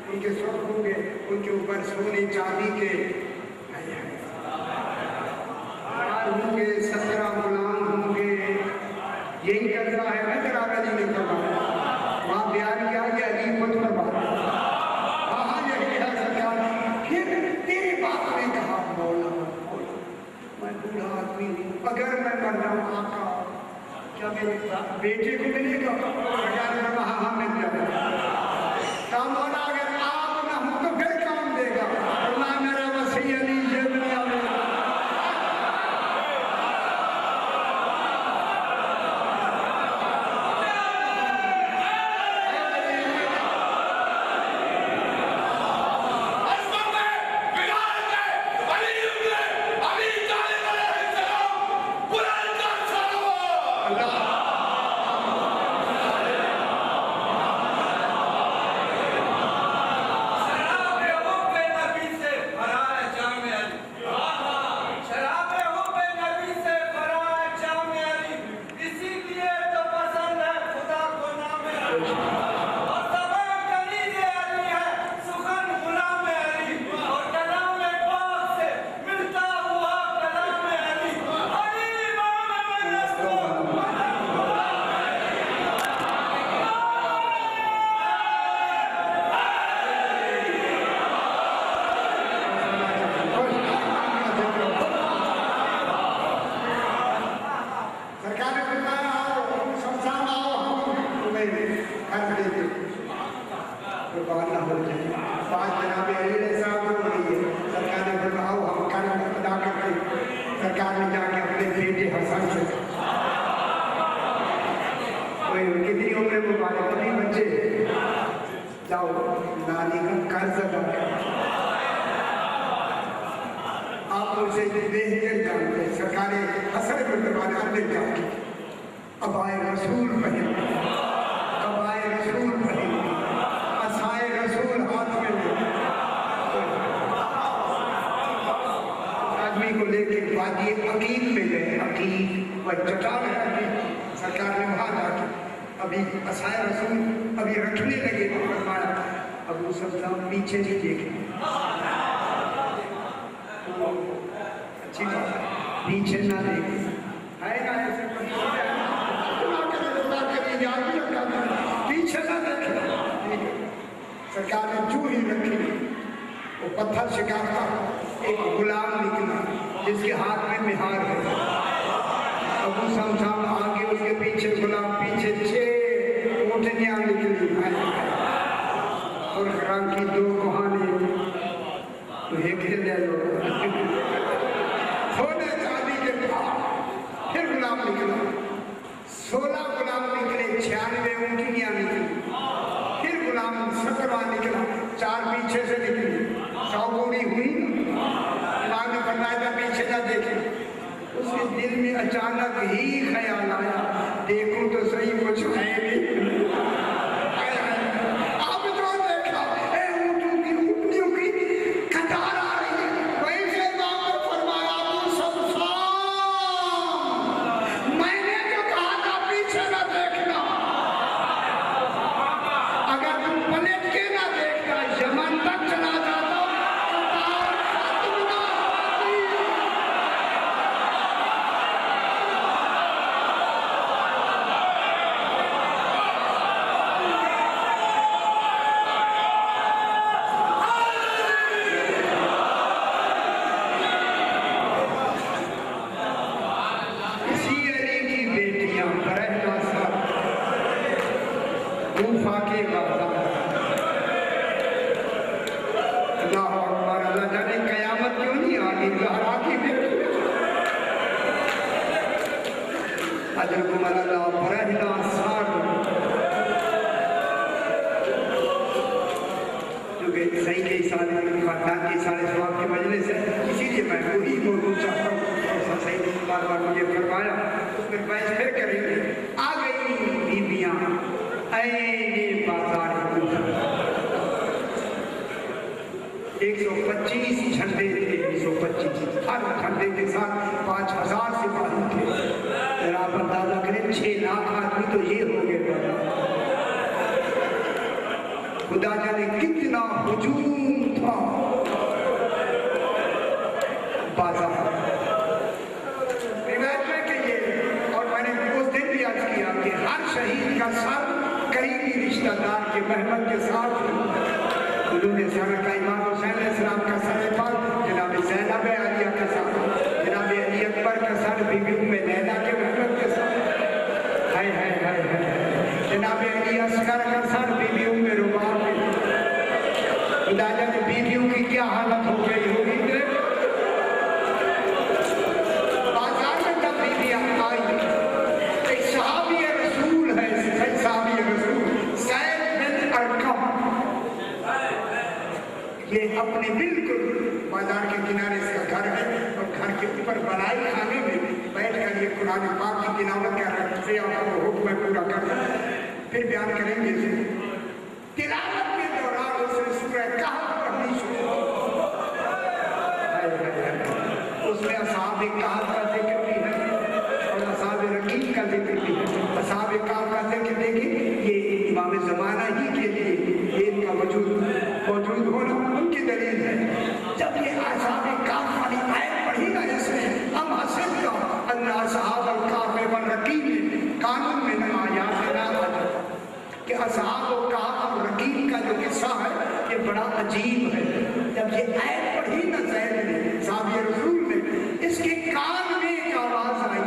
उनके स्वर्ग होंगे, उनके ऊपर सोने चांदी के होंगे, 17 गुलाम होंगे। यही कर्जा है मैं तेरा अली ने कहा वहाँ बयान किया ये अली खुद फरमाता। हाँ यही है सरकार। फिर तेरे बाप ने कहा मौला मैं बूढ़ा आदमी हूँ, अगर मैं मर जाऊँ आका क्या मेरे बेटे को मिलेगा? सरकार ने कहा हाँ मिल जाएगा। कहा मौला अगर आप ना हूँ तो फिर काम देगा? मैं मेरा वसी अली ये दुनिया में सरकार ने जाके अपने बेटे हसन से कितनी उम्र मुबारक अभी बच्चे जाओ नानी का कर्ज अदा कर। आप उसे बेहतर जानते सरकारें असर में करवाने अंदर जाके अब आए रसूल पहन, अब आए रसूल पहन, असाए रसूल हाथ में आदमी को लेके वादी अकीक में गए। अकीक वह चट्टान है अकीक। सरकार ने वहां जाके अभी असाए रसूल अभी रखने लगे तो फरमाया अबू सफला पीछे नहीं देखे। अच्छी बात है पीछे ना देखे है ना ऐसे पीछे ना देखे। सरकार ने जू ही रखी वो पत्थर शिकारता एक गुलाम निकला जिसके हाथ में मिहार है। अबू समझाम आगे उसके पीछे गुलाम पीछे 6 ऊँटनियाँ निकली और खराम की 2 कहानी तो एक ले लो सोने चांदी के भाव। फिर गुलाम निकला 16 गुलाम निकले 96 ऊँटनियाँ निकली। फिर गुलाम 17वां निकला 4 पीछे से निकली 100 गोरी हुई। इमाम ने फरमाया शायद मैं पीछे ना देखे। उसके दिल में अचानक ही ख्याल आया, देखूं तो सही कुछ है नहीं। अब तो देखा ऊँटों की ऊँटनियों की कतार आ रही है। वहीं से इमाम ने फरमाया, अबू सफवान, मैंने जो कहा था पीछे ना देखना, अगर तुम पलट के ना देखना यमन तक चला जाता। इसीलिए मैं वही बोलना चाहता हूँ, ऐसा सही बार बार मुझे फरमाया, उसमें बहस फिर करेंगे। आ गई बीबियां ऐने बाजार 125 झंडे थे, 125 हर झंडे के साथ 5000 सिपाही थे। जरा आप अंदाजा करें 6 लाख आदमी तो ये हो गए। खुदा जाने कितना हुजूम था बाजार रिवायत में कि ये, और मैंने उस दिन भी अर्ज किया कि हर शहीद का सर करीबी रिश्तेदार के मेहमान के साथ उन्होंने सर का इमाम हुसैन अलैहिस्सलाम का सर पर, जनाब ज़ैनब आलिया का सर, जनाब अली अकबर का सर बीबी उम्मे लैला के मेहमान के साथ, हाय हाय हाय हाय, जनाब अली असगर का सर बीबी उम्मे रुबाब के। खुदा जाने बीबियों की क्या हालत हो गई होगी। ये अपने बिल्कुल बाजार के किनारे इसका घर है, और घर के ऊपर बड़ाई खाने में बैठ कर ये कुरान पाक की तिलावत कर रहे हैं। आपको हुक्म पूरा करना फिर बयान करेंगे। तिलावत के दौरान उसने सूरह कहफ पढ़नी शुरू, उसमें असहाब कहफ का जिक्र भी है और असहाब रकीब का जिक्र भी है। असहाब कहफ का जिक्र देखिए, ये इमाम ज़माना ही के लिए ये इनका मौजूद होना उनकी दलील है। जब ये असहाब कहफ वाली आयत पढ़ी ना इसमें, हम हसन का अल्लाह असहाब कहफ व रकीब कानून में आयात ना कि असहाब कहफ और रकीब का जो किस्सा है ये बड़ा अजीब है। जब ये आयत पढ़ी ना ज़ैद ने, साहब रसूल ने, इसके कान में एक आवाज आई,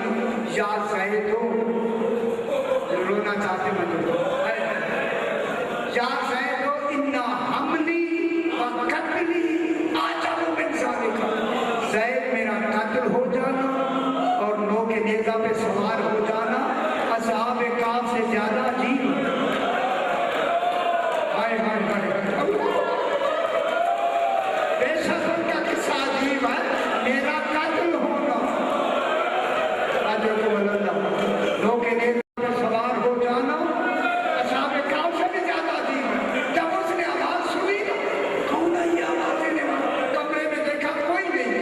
या ज़ैद रोना चाहते मत या ज़ैद इन्ना हमली व कत्ली आजब मिन ज़ालिका, ज़ैद मेरा कत्ल हो जाना और नो के नेज़ा पे सवार हो जाना असहाब कहफ से ज्यादा अजीब। हाय हाय हाय, बेशक उनका किस्सा अजीब है, मेरा कत्ल होना नो के नेज़ा पे सवार हो जाना असहाब कहफ से भी ज्यादा अजीब है। जब उसने आवाज सुनी, कौन है ये आवाज? कमरे में देखा कोई नहीं,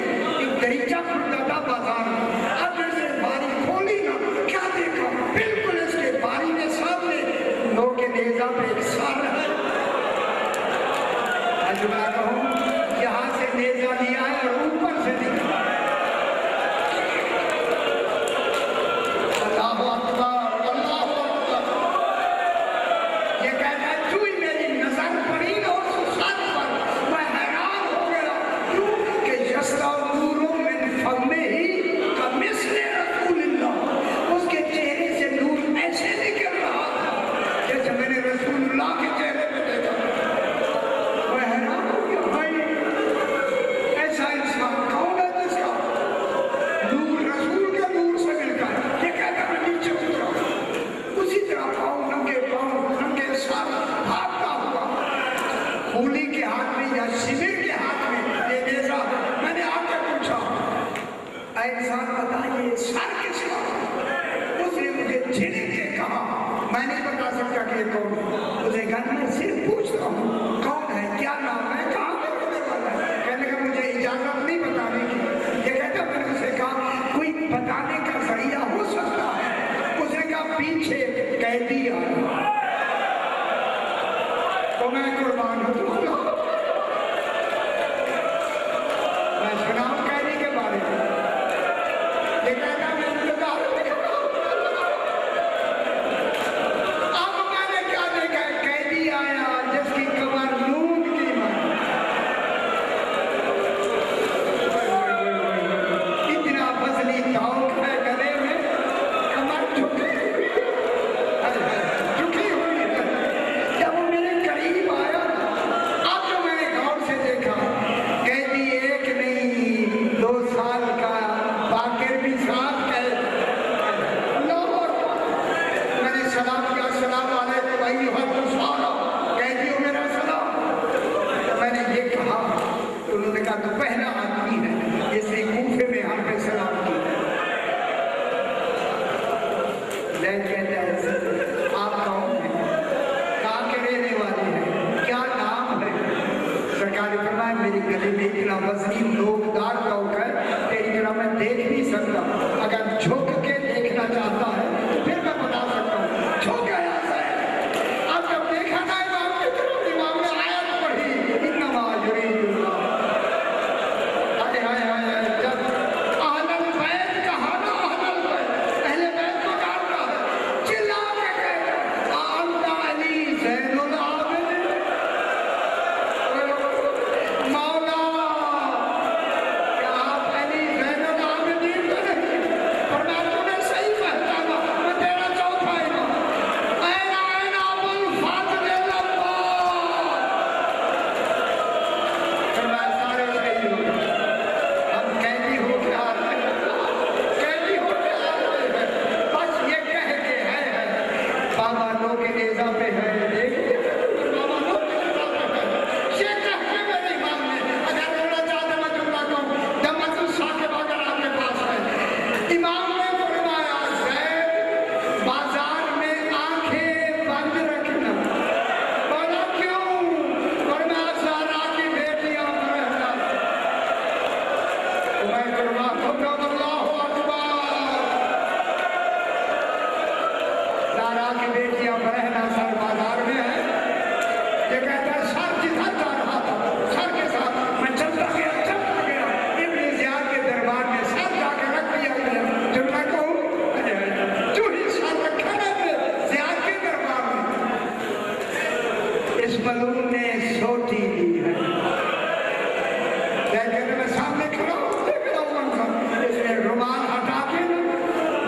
एक दरीचा खुला था बाजार में। अब जैसे बारी खोली ना, क्या देखा? बिल्कुल इसके बारी के सामने नो के नेज़ा पे एक सर है। ये सर किसका? उसने मुझे झिड़क के कहा, मैं नहीं बता सकता कि ये कौन है। उसने कहा मैं सिर्फ पूछ रहा हूँ कौन है, क्या नाम है, कहाँ पे रहने वाला है। कहने का मुझे इजाजत नहीं बताने की। ये कहता मैंने उसे कहा कोई बताने का जरिया हो सकता है। उसने कहा पीछे कैदी आया। तो मैं कुर्बान हूँ तुमको। मैं सुनाऊं कैदी के बारे में। ये कहता मैं अब मैंने क्या देखा, कैदी आया जिसकी कमर लूट की मारी। इतना फसली ताउक है गले में, कमर झुकी हुई है। जब वो मेरे करीब आया, अब जो मैंने गौर से देखा, कैदी एक नहीं 2 साल का, बाकिर भी साथ है। मैंने सलाम किया, सलाम अलैकुम अय्युहल मुसाफिर, कैदी हो मेरा सलाम। मैंने ये कहा तो उन्होंने कहा तो पहला आदमी है जिसने कूफे में हम पे सलाम किया। आप कौन हैं, कहाँ के रहने वाले हैं, क्या नाम है? सरकार ने फरमाया मेरी गले में इतना वजनी नोकदार टोक है, तेरी तरह मैं देख नहीं सकता। अगर झुक के देखना चाहता है तो फिर मैं बता सकता हूँ। झुक गया सर। अब जब देखा ना इमाम की तरफ, इमाम ने आयत पढ़ी, इन्नमा युरीदुल्लाह। हाय हाय हाय, जब अहलुल बैत कहा ना, अहलुल बैत, अहले बैत को डांटा है, चिल्ला के कहता अंता अली ज़ैनुल आबिदीन। मौला क्या आप अली ज़ैनुल आबिदीन तो नहीं? फरमाया तूने सही पहचाना, मैं तेरा चौथा इमाम। ऐना ऐना अबुल फातिह अब्बास। फरमाया सारे सही हो गए। हम कैदी हो के आ रहे हैं, कैदी हो के आ रहे हैं। बस ये कह के है बाबा लोग के नेज़ा पे है, बाबा लोग के नेज़ा पे है। ये कह के मेरे इमाम ने, अगर बोलना चाहते मैं जुमला कहूँ, जमातुल साकिब अगर आपके पास है, इमाम ने फरमाया ज़ैद बाजार में आंखें बंद रखना। बोला क्यों? फरमाया ज़हरा की बेटियां रहना। मैं कुर्बान हो गया, अल्लाहु अकबर। ज़हरा की बेटियां रहना सर बाजार में है। ये कहता है सर जिधर जा रहा था, सर के साथ मैं चलता गया। इब्न ज़ियाद के दरबार में सर जाके रख दिया गया। जब मैं कहूँ जो ही सर रखा ना ज़ियाद के दरबार में, इस मलूम ने सोटी ली है। लेकिन मैं सामने खड़ा हूँ, देख रहा हूँ मंजर। इसने रुमाल हटा के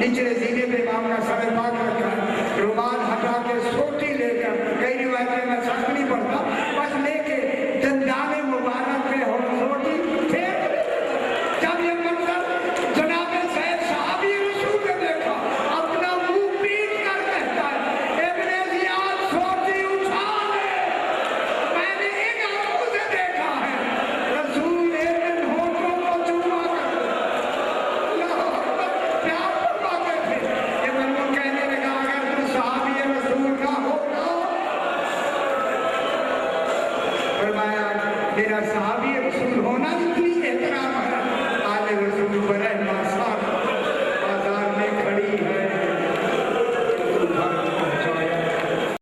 निचले सीने पे इमाम का सर पाक रखा है, रुमाल हटा के सोटी लेकर, कई रिवायतें में सच नहीं पड़ता, बस लेके दंदाने मुबारक पे हो सोटी फेंक देता। जब ये मंजर जनाबे सैयद साहबी रसूल ने देखा, अपना मुंह पीट कर कहता है इब्ने ज़ियाद सोटी उठा ले। मैंने इन आंखों से देखा है रसूल एक दिन होठों को चूमा कर प्यार फरमाते थे। ये मलूम कहने लगा अगर तू साहबी रसूल का होगा, फरमाया मेरा साहबी रसूल होना